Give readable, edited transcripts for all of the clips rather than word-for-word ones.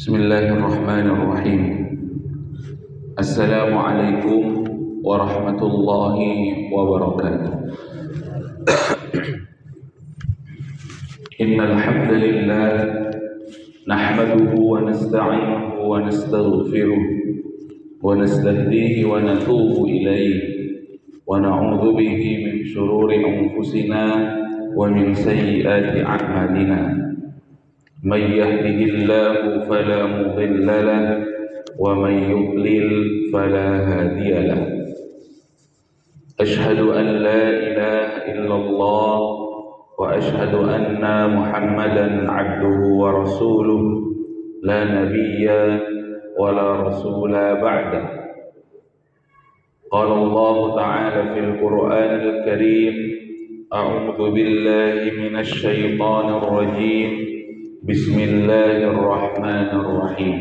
Bismillahirrahmanirrahim. Assalamualaikum warahmatullahi wabarakatuh. Innal hamdalillah nahmaduhu wa nasta'inuhu wa nastaghfiruh wa nastahdihi wa natubu ilayhi wa na'udzu bihi min shururi anfusina wa min sayyiati a'malina. من يهده الله فلا مضل له ومن يضلل فلا هادي له أشهد أن لا إله إلا الله وأشهد أن محمدا عبده ورسوله لا نبي ولا رسول بعده قال الله تعالى في القرآن الكريم أعوذ بالله من الشيطان الرجيم بسم الله الرحمن الرحيم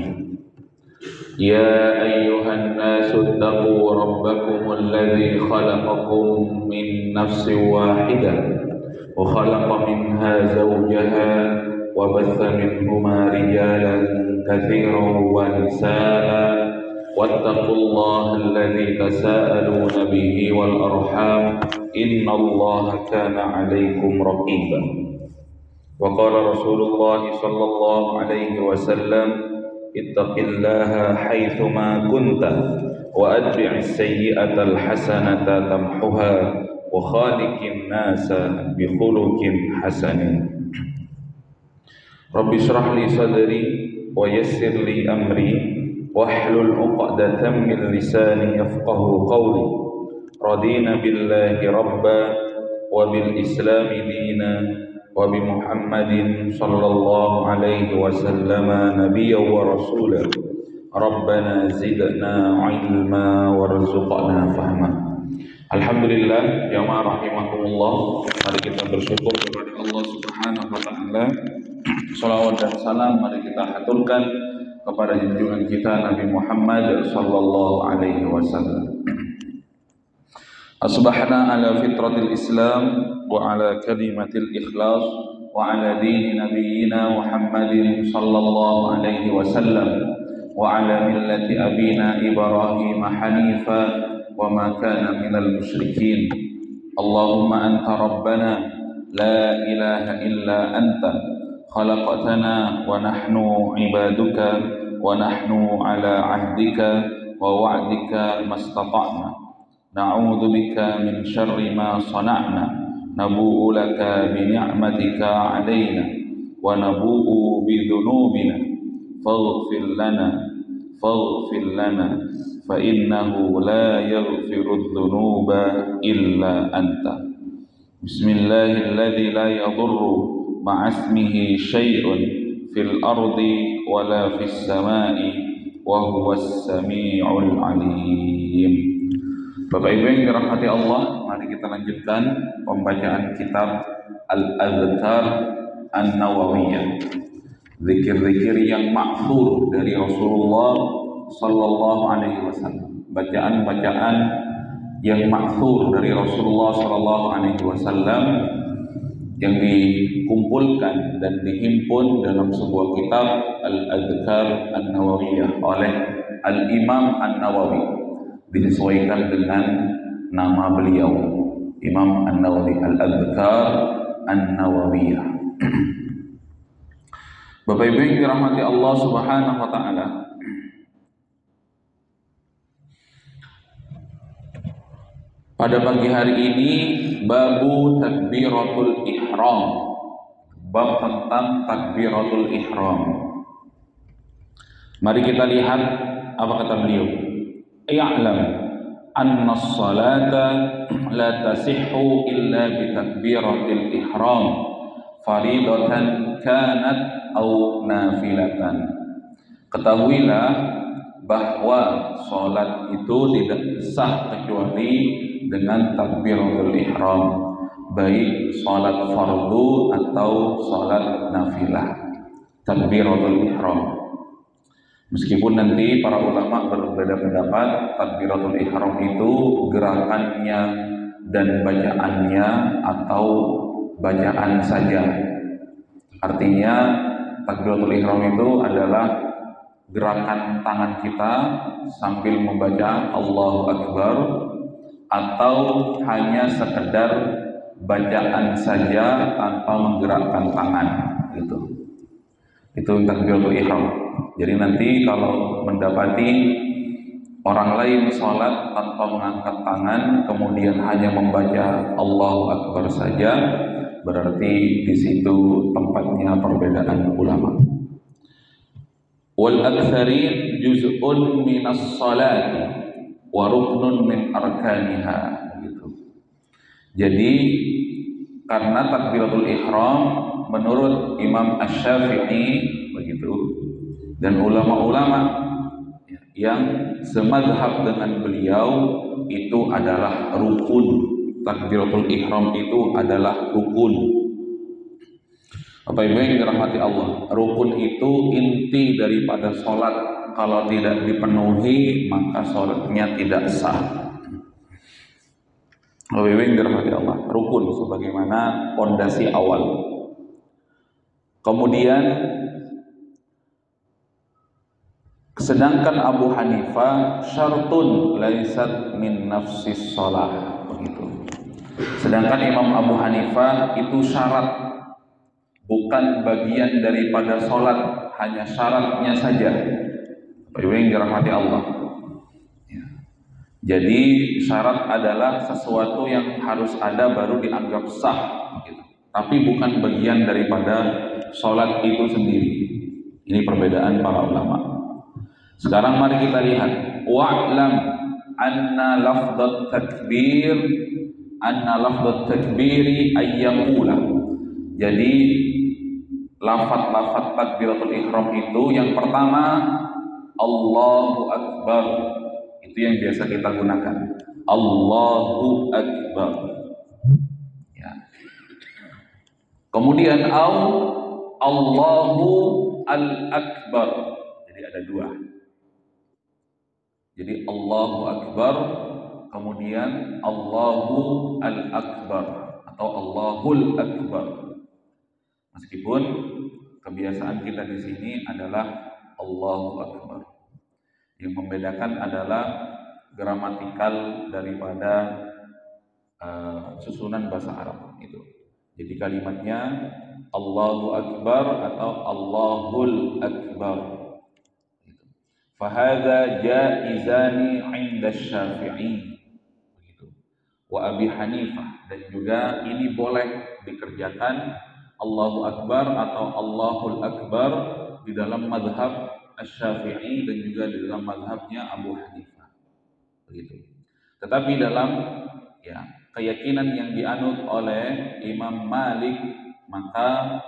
يا أيها الناس اتقوا ربكم الذي خلقكم من نفس واحدة وخلق منها زوجها وبث منهما رجالا كثيرا ونساء واتقوا الله الذي تساءلون به والأرحام إن الله كان عليكم رقيبا وقال رسول الله صلى الله عليه وسلم اتق الله حيثما كنت وأتبع السيئة الحسنة تمحها وخالق الناس بخلق حسن رب اشرح لي صدري ويسر لي أمري واحلل عقدة من لساني يفقه قولي رضينا بالله ربا وبالإسلام دينا وبمحمد صلى الله عليه وسلم نبيا ورسولا ربنا زدنا علما وارزقنا فهما. Alhamdulillah, jamaah rahimakumullah, mari kita bersyukur kepada Allah Subhanahu wa taala. Shalawat dan salam mari kita haturkan kepada junjungan kita Nabi Muhammad sallallahu alaihi wasallam. Asbahna ala fitratil Islam wa ala kalimatil ikhlas wa ala dini nabiyyina Muhammadin sallallahu alaihi wasallam wa ala millati abina Ibrahim hanifa wa ma kana minal musyrikin. Allahumma anta rabbana la ilaha illa anta khalaqtana wa nahnu ibaduka wa nahnu ala ahdika wa wa'dika mastata'na na'udzu bika min syarri ma sana'na nabu'u laka bi ni'matika 'alaina wa nabu'u bi dhunubina faghfir lana fa innahu la yaghfiru dhunuba illa anta. Bismillahilladzi la yadurru ma'asmihi syai'un fil ardi wala fis sama'i wa huwas sami'ul 'alim. Bapak Ibu yang dirahmati Allah, mari kita lanjutkan pembacaan kitab Al-Adhkar An-Nawawiyah. Zikir-zikir yang ma'thur dari Rasulullah sallallahu alaihi wasallam. Bacaan-bacaan yang ma'thur dari Rasulullah sallallahu alaihi wasallam yang dikumpulkan dan dihimpun dalam sebuah kitab Al-Adhkar An-Nawawiyah oleh Al-Imam An-Nawawi, disesuaikan dengan nama beliau, Imam An-Nawawi, Al-Adhkar An-Nawawiyah. Bapak Ibu yang dirahmati Allah Subhanahu wa taala, pada pagi hari ini babu takbiratul ihram, bab tentang takbiratul ihram. Mari kita lihat apa kata beliau. I'lam anna as-salata la tasihhu illa bi takbiratil ihram faridatan kanat aw nafilatan. Ketahuilah bahwa salat itu tidak sah kecuali dengan takbiratul ihram, baik salat fardu atau salat nafilah. Takbiratul ihram. Meskipun nanti para ulama berbeda pendapat, takbiratul ihram itu gerakannya dan bacaannya atau bacaan saja. Artinya takbiratul ihram itu adalah gerakan tangan kita sambil membaca Allahu Akbar, atau hanya sekedar bacaan saja tanpa menggerakkan tangan gitu. Itu takbiratul ihram. Jadi nanti kalau mendapati orang lain sholat tanpa mengangkat tangan kemudian hanya membaca Allahu Akbar saja, berarti di situ tempatnya perbedaan ulama. Wal aktsarin juz'un minas salati wa ruknun min arkaniha gitu. Jadi karena takbiratul ihram menurut Imam Asy-Syafi'i begitu, dan ulama-ulama yang semadzhab dengan beliau itu adalah rukun. Takbiratul ihram itu adalah rukun. Bapak Ibu yang dirahmati Allah, rukun itu inti daripada sholat. Kalau tidak dipenuhi maka sholatnya tidak sah. Bapak Ibu yang dirahmati Allah, rukun sebagaimana pondasi awal. Kemudian sedangkan Abu Hanifah syartun laisat min nafsis sholah begitu. Sedangkan Imam Abu Hanifah itu syarat, bukan bagian daripada sholat, hanya syaratnya saja. Bapak Ibu yang dirahmati Allah. Ya. Jadi syarat adalah sesuatu yang harus ada baru dianggap sah, gitu. Tapi bukan bagian daripada sholat itu sendiri. Ini perbedaan para ulama. Sekarang mari kita lihat. Wa'lam anna lafdhat takbiri ayyaqula. Jadi lafaz-lafaz takbiratul ihram itu yang pertama Allahu Akbar, itu yang biasa kita gunakan. Allahu Akbar. Ya. Kemudian Allahu Al-Akbar. Jadi ada dua. Jadi Allahu Akbar, kemudian Allahu Al-Akbar atau Allahul Akbar. Meskipun kebiasaan kita di sini adalah Allahu Akbar. Yang membedakan adalah gramatikal daripada susunan bahasa Arab itu. Jadi kalimatnya Allahu Akbar atau Allahul Akbar. Fahadha jaizani 'inda Syafi'i begitu. Wa Abi Hanifah, dan juga ini boleh dikerjakan Allahu Akbar atau Allahul Akbar di dalam mazhab Asy-Syafi'i dan juga di dalam mazhabnya Abu Hanifah. Begitu. Tetapi dalam keyakinan yang dianut oleh Imam Malik, maka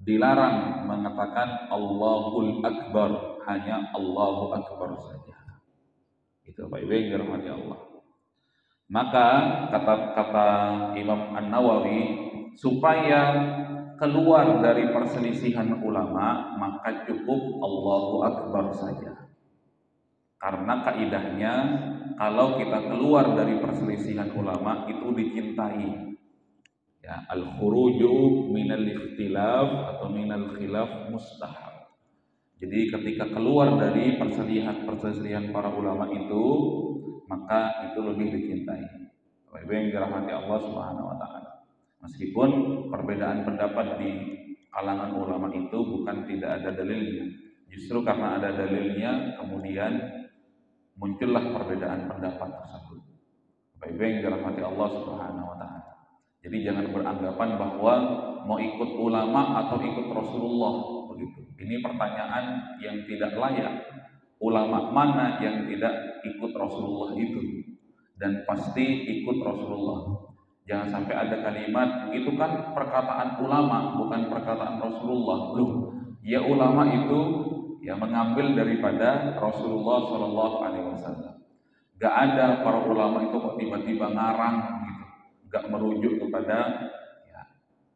dilarang mengatakan Allahul Akbar, hanya Allahu Akbar saja. Itu Pak Ibu yang dirahmati Allah. Maka kata Imam An-Nawawi, supaya keluar dari perselisihan ulama, maka cukup Allahu Akbar saja. Karena kaidahnya kalau kita keluar dari perselisihan ulama itu dicintai. Ya, al-khuruju minal ikhtilaf atau minal khilaf mustahab. Jadi ketika keluar dari perselisihan para ulama itu, maka itu lebih dicintai. Bapak Ibu yang dirahmati Allah Subhanahu wa taala. Meskipun perbedaan pendapat di kalangan ulama itu bukan tidak ada dalilnya. Justru karena ada dalilnya kemudian muncullah perbedaan pendapat tersebut. Bapak Ibu yang dirahmati Allah Subhanahu wa taala. Jadi jangan beranggapan bahwa mau ikut ulama atau ikut Rasulullah begitu. Ini pertanyaan yang tidak layak. Ulama mana yang tidak ikut Rasulullah itu? Dan pasti ikut Rasulullah. Jangan sampai ada kalimat itu kan perkataan ulama bukan perkataan Rasulullah. Loh, ya ulama itu mengambil daripada Rasulullah Shallallahu Alaihi Wasallam. Gak ada para ulama itu kok tiba-tiba ngarang gitu, gak merujuk kepada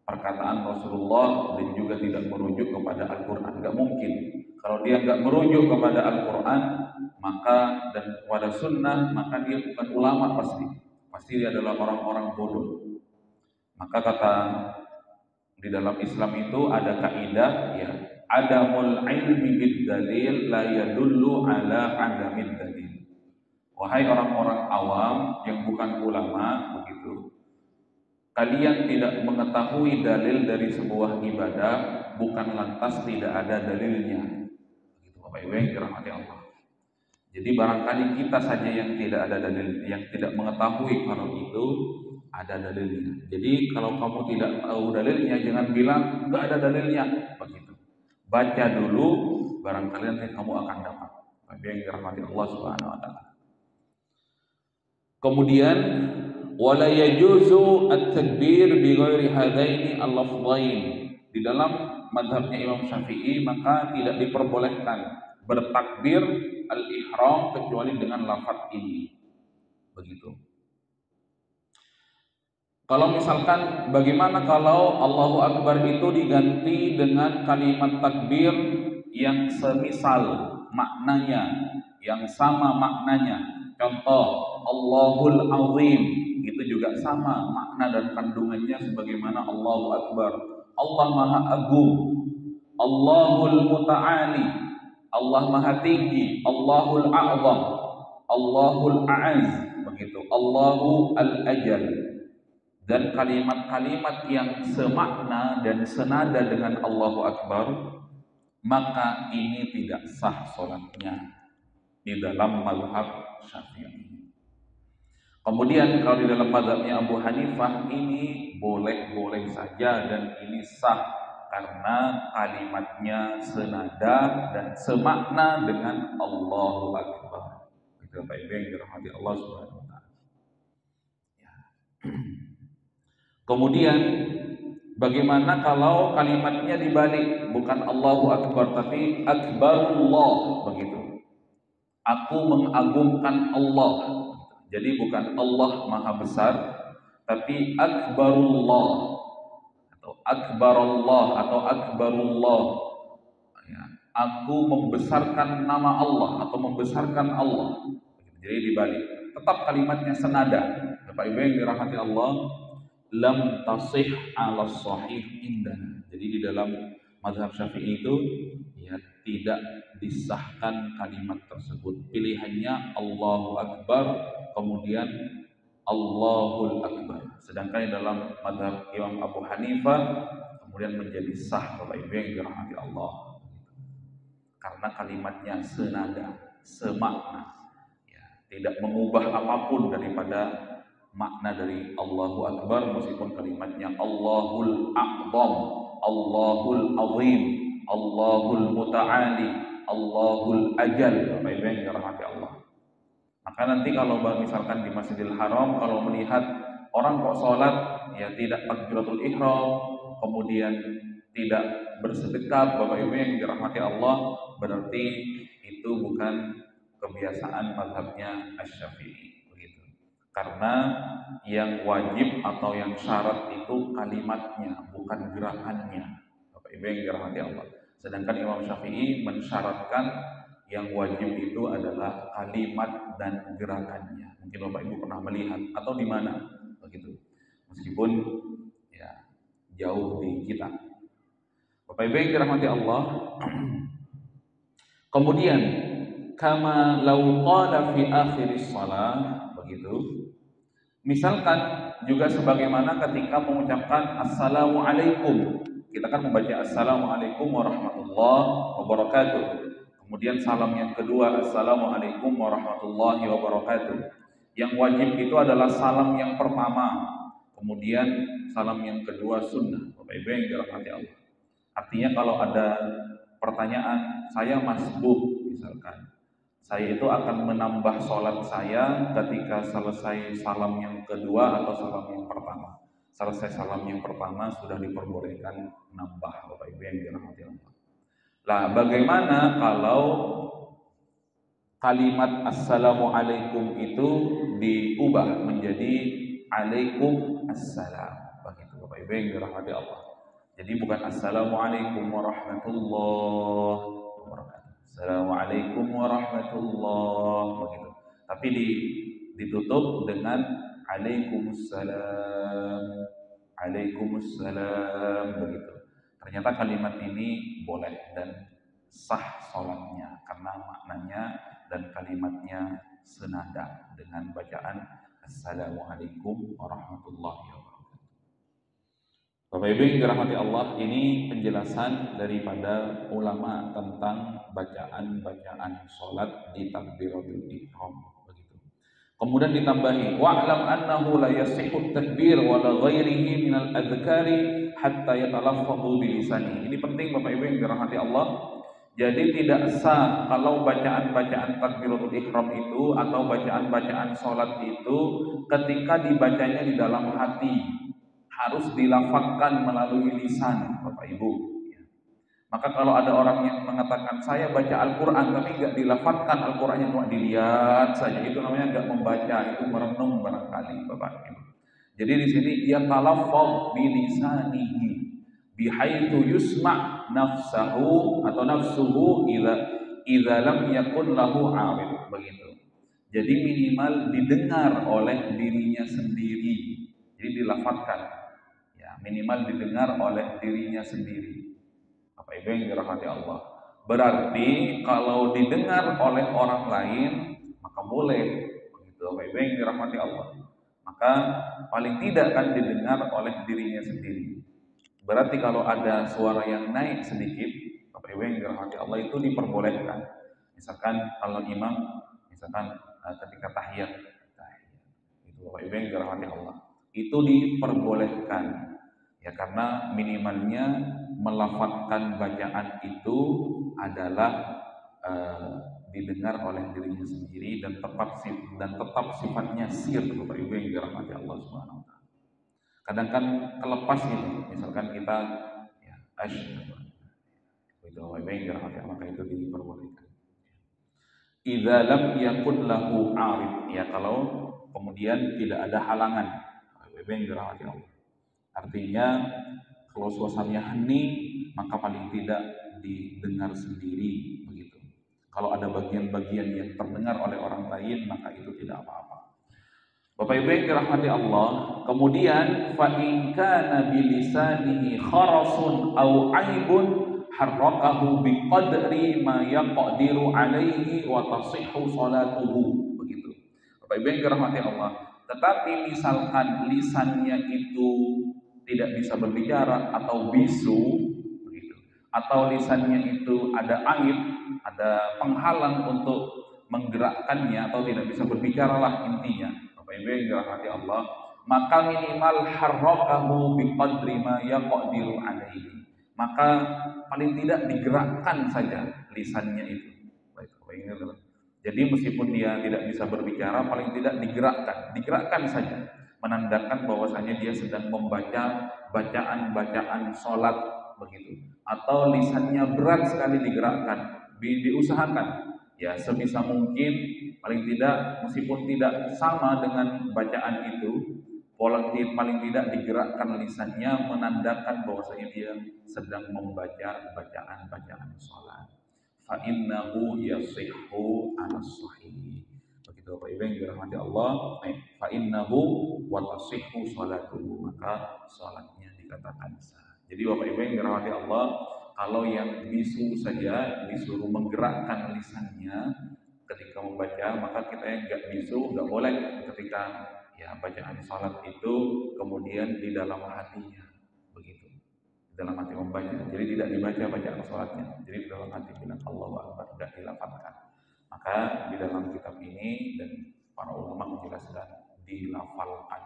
perkataan Rasulullah dan juga tidak merujuk kepada Al-Quran. Gak mungkin. Kalau dia gak merujuk kepada Al-Quran maka dan kepada Sunnah, maka dia bukan ulama pasti. Pasti dia adalah orang-orang bodoh. Maka kata Di dalam Islam itu ada kaidah ya, adamul ilmi bid dalil la yadullu ala adamid dalil. Wahai orang-orang awam yang bukan ulama, begitu, kalian tidak mengetahui dalil dari sebuah ibadah bukan lantas tidak ada dalilnya. Begitu Bapak Ibu yang dirahmati Allah. Jadi barangkali kita saja yang tidak ada dalil, yang tidak mengetahui kalau itu ada dalilnya. Jadi kalau kamu tidak tahu dalilnya, jangan bilang nggak ada dalilnya. Begitu. Baca dulu, barangkali nanti kamu akan dapat. Bapak yang dirahmati Allah Subhanahu Wa Taala. Kemudian wala yajuzu at-takbir bi ghairi hadaini al-lafdhain. Di dalam mazhabnya Imam Syafi'i maka tidak diperbolehkan bertakbir al-ihram kecuali dengan lafaz ini. Begitu. Kalau misalkan bagaimana kalau Allahu Akbar itu diganti dengan kalimat takbir yang semisal maknanya, yang sama maknanya. Contoh, Allahul Azim, itu juga sama makna dan kandungannya sebagaimana Allahu Akbar. Allah Maha Agung, Allahul Muta'ali, Allah Maha Tinggi, Allahul A'zam, Allahul A'az, begitu. Allahu Al-Ajal. Dan kalimat-kalimat yang semakna dan senada dengan Allahu Akbar, maka ini tidak sah sholatnya di dalam mazhab Syafi'i. Kemudian kalau di dalam mazhabnya Abu Hanifah ini boleh-boleh saja dan ini sah karena kalimatnya senada dan semakna dengan Allahu Akbar. Itu Bapak Ibu yang dirahmati Allah Subhanahu wa taala. Ya. Kemudian bagaimana kalau kalimatnya dibalik, bukan Allahu Akbar tapi Akbarullah, begitu. Aku mengagungkan Allah. Jadi bukan Allah Maha Besar tapi Akbarullah atau Akbarullah atau Akbarullah. Ya, aku membesarkan nama Allah atau membesarkan Allah. Jadi dibalik. Tetap kalimatnya senada. Bapak Ibu yang dirahmati Allah, lam tasih ala sahih indana. Jadi di dalam mazhab Syafi'i itu ya tidak disahkan kalimat tersebut. Pilihannya Allahu Akbar kemudian Allahul Akbar. Sedangkan di dalam mazhab Imam Abu Hanifah kemudian menjadi sah Bapak Ibu yang dirahmati Allah. Karena kalimatnya senada, semakna. Ya, tidak mengubah apapun daripada makna dari Allahu Akbar meskipun kalimatnya Allahul A'zam, Allahul Azim, Allahul Muta'ali, Allahul Ajal. Bapak Ibu yang dirahmati Allah. Maka nanti kalau misalkan di Masjidil Haram kalau melihat orang kok sholat ya tidak takbiratul ihram, kemudian tidak bersedekah, Bapak Ibu yang dirahmati Allah, berarti itu bukan kebiasaan mazhabnya Asy-Syafi'i. Karena yang wajib atau yang syarat itu kalimatnya, bukan gerakannya. Bapak Ibu yang dirahmati Allah. Sedangkan Imam Syafi'i mensyaratkan yang wajib itu adalah kalimat dan gerakannya. Mungkin Bapak Ibu pernah melihat atau di mana, begitu. Meskipun ya jauh di kita. Bapak Ibu yang dirahmati Allah. Kemudian kama law qala fi akhiris shalah, begitu. Misalkan juga sebagaimana ketika mengucapkan Assalamualaikum, kita kan membaca Assalamualaikum warahmatullahi wabarakatuh. Kemudian salam yang kedua Assalamualaikum warahmatullahi wabarakatuh. Yang wajib itu adalah salam yang pertama, kemudian salam yang kedua sunnah. Bapak Ibu yang dirahmati Allah. Artinya kalau ada pertanyaan, saya masbuh misalkan, saya itu akan menambah sholat saya ketika selesai salam yang kedua atau salam yang pertama. Selesai salam yang pertama sudah diperbolehkan nambah, Bapak Ibu yang dirahmati Allah. Lah, bagaimana kalau kalimat Assalamualaikum itu diubah menjadi Alaikum Assalam, begitu Bapak Ibu yang dirahmati Allah. Jadi bukan Assalamualaikum warahmatullahi wabarakatuh, Assalamualaikum warahmatullahi begitu. Tapi ditutup dengan Alaikumussalam. Waalaikumsalam, begitu. Ternyata kalimat ini boleh dan sah sholatnya karena maknanya dan kalimatnya senada dengan bacaan Assalamualaikum warahmatullahi wabarakatuh. Bapak Ibu yang dirahmati Allah, ini penjelasan daripada ulama tentang bacaan-bacaan sholat di takbiratul ihram. Begitu. Kemudian ditambahi, wa'lam annahu la yasihhu takbir wa la ghairihi minal adhkari hatta yatalaffadhu bilisani. Ini penting Bapak Ibu yang dirahmati Allah. Jadi tidak sah kalau bacaan-bacaan takbiratul ihram itu atau bacaan-bacaan sholat itu ketika dibacanya di dalam hati, harus dilafazkan melalui lisan, Bapak Ibu. Maka kalau ada orang yang mengatakan saya baca Al-Quran tapi nggak dilafazkan Al-Qurannya, cuma dilihat saja, itu namanya nggak membaca, itu merenung barangkali, Bapak Ibu. Jadi di sini ia talaffaz bi lisanihi bihaitsu yusma' nafsahu atau nafsuhu idza lam yakun lahu 'arid, begitu. Jadi minimal didengar oleh dirinya sendiri. Jadi dilafazkan, ya, minimal didengar oleh dirinya sendiri. Bapak Ibu yang dirahmati Allah. Berarti kalau didengar oleh orang lain maka boleh, begitu Bapak Ibu yang dirahmati Allah. Maka paling tidak kan didengar oleh dirinya sendiri. Berarti kalau ada suara yang naik sedikit, Bapak Ibu yang dirahmati Allah, itu diperbolehkan. Misalkan kalau imam, misalkan ketika tahiyat, itu Bapak Ibu yang dirahmati Allah, itu diperbolehkan, ya, karena minimalnya melafazkan bacaan itu adalah didengar oleh dirinya sendiri dan tetap sifatnya sir, Bapak Ibu yang dirahmati Allah Subhanahu wa taala. Kadang kan kelepas ini, misalkan kita ya asyhadu, itu Bapak Ibu yang dirahmati Allah, maka itu diperbolehkan. Idza lam yakun lahu 'arid, ya, kalau kemudian tidak ada halangan, Bapak Ibu yang dirahmati Allah. Artinya kalau suasananya hening maka paling tidak didengar sendiri, begitu. Kalau ada bagian-bagian yang terdengar oleh orang lain maka itu tidak apa-apa. Bapak Ibu yang dirahmati Allah, kemudian fa in kana bilisanihi kharasun aw aibun harrakahu biqadri ma yaqdiru alaihi wa tasihhu salatuhu, begitu. Bapak Ibu yang dirahmati Allah, tetapi misalkan lisannya itu tidak bisa berbicara atau bisu, begitu, atau lisannya itu ada aib, ada penghalang untuk menggerakkannya atau tidak bisa berbicara lah intinya, Bapak Ibu yang dirahmati Allah, maka minimal harrakahu biqadri ma yaqdiru alaihi, maka paling tidak digerakkan saja lisannya itu. Baik, Bapak Ibu. Jadi meskipun dia tidak bisa berbicara, paling tidak digerakkan saja, menandakan bahwasanya dia sedang membaca bacaan-bacaan sholat, begitu. Atau lisannya berat sekali digerakkan, diusahakan, ya, sebisa mungkin, paling tidak meskipun tidak sama dengan bacaan itu, paling tidak digerakkan lisannya, menandakan bahwasanya dia sedang membaca bacaan-bacaan sholat. Fa innahu yasihhu 'ala sahih. Begitu Bapak Ibu yang dirahmati Allah, fa innahu wa tasihhu salatuhu, maka salatnya dikatakan sah. Jadi Bapak Ibu yang dirahmati Allah, kalau yang bisu saja disuruh menggerakkan lisannya ketika membaca, maka kita yang enggak bisu enggak boleh ketika ya bacaan salat itu kemudian di dalam hatinya, begitu. Dalam hati membaca, jadi tidak dibaca bacaan sholatnya, jadi di dalam hati bilang Allahu Akbar, tidak dilafazkan. Maka di dalam kitab ini dan para ulama menjelaskan dilafalkan,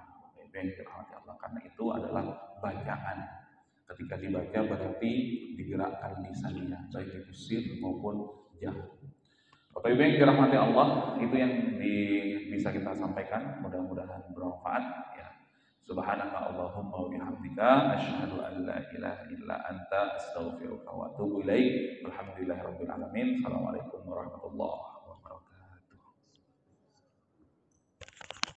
yang dirahmati Allah, karena itu adalah bacaan. Ketika dibaca berarti digerakkan lisannya, baik itu sir maupun jahar. Bapak Ibu yang dirahmati Allah, itu yang bisa kita sampaikan, mudah-mudahan bermanfaat, ya. Subhanaka Allahumma wa bihamdika asyhadu an la ilaha illa anta astaghfiruka wa atubu ilaik. Alhamdulillahirabbil alamin. Assalamualaikum warahmatullahi wabarakatuh.